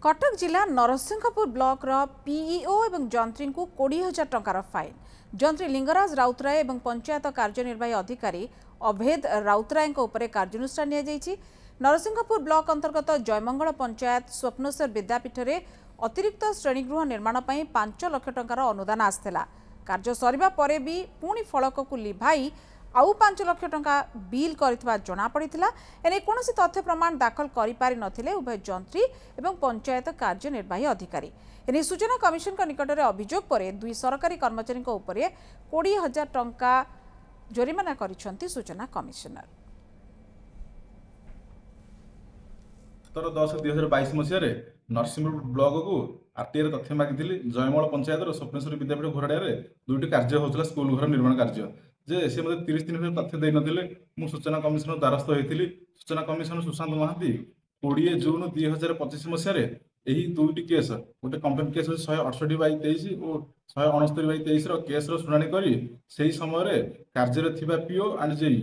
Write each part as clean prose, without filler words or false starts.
कटक जिला नरसिंहपुर ब्लॉक रो पीईओ एवं जंत्री को 20,000 टंकार फाइन। जंत्री लिंगराज राउतराय और पंचायत कार्यनिर्वाही अधिकारी अभेद राउतराय कार्यानुष्ठान नियाଯାଇଛି। नरसिंहपुर ब्लॉक अंतर्गत जयमंगल पंचायत स्वप्नेश्वर विद्यापीठ में अतिरिक्त श्रेणीगृह निर्माण पर 5 लाख टंकार अनुदान आसाला। कार्य सरिबा परे भी पुणी फलक को लिभाई आउ 5 लाख टंका बिल करितबा जणा पड़िथिला। एने कोनोसी तथ्य प्रमाण दाखल करि पारि नथिले उभय जंत्री एवं पंचायत कार्यनिर्वाही अधिकारी। एने सूचना कमिशन का निकट में अभियोग पर 2 सरकारी कर्मचारी उपरे 20,000 टंका जोरिमाना करिसेंती सूचना कमिशनर। 17/10/2022 मसीह नरसिंहपुर ब्लॉक को आरटीआई तथ्य मागी जयमल पंचायत स्वप्नेश्वर विद्यापीठ घोरड़ा 2टी कार्य होता स्कूल घर निर्माण कार्य जे से मतलब 30 दिन तथ्य दे नथिले। मु सूचना कमिशनर द्वारस्थ होइथिली। सूचना कमिशनर सुशांत महांती 20 जून 2025 मसीह यही 2टी केस गोटे कंप्लेंट केस 168/23 और 169/23 केस शुणाणी करी सही समय कार्य थिबा PO and JE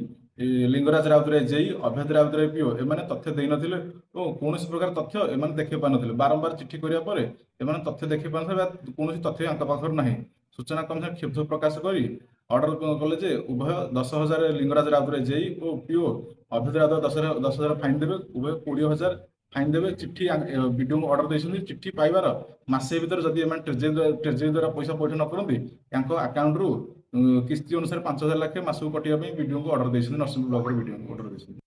Lingaraj Routray JE Abhed Routray PO एमाने तथ्य दे नथिले और कौन प्रकार तथ्य एमाने देखि पा नथिले। बारंबार चिट्ठी करिया परे एमाने तथ्य देखि पा नथिले कौन तथ्य आंक पाखर नाही। सूचना कमिशनर क्षुब्ध प्रकाश करी ऑर्डर कले जे उभय 10,000 लिंगराज राउतराय जेई और पीओ अभेद राउतराय 10,000 फाइन देबे, उभय 20,000 फाइन देबे। चिट्ठी वीडियो ऑर्डर देइछन्ती। चिट्ठी पाइबार मासे भीतर जदि एमाने ट्रेजरी द्वारा पैसा पैठ न करंती यांको अकाउंट रु किस्ती अनुसार 5,000 लाख मासକୁ कटिया वीडियो को ऑर्डर देइछन्ती। नरसिंहपुर ब्लॉक वीडियो को ऑर्डर देइछन्ती।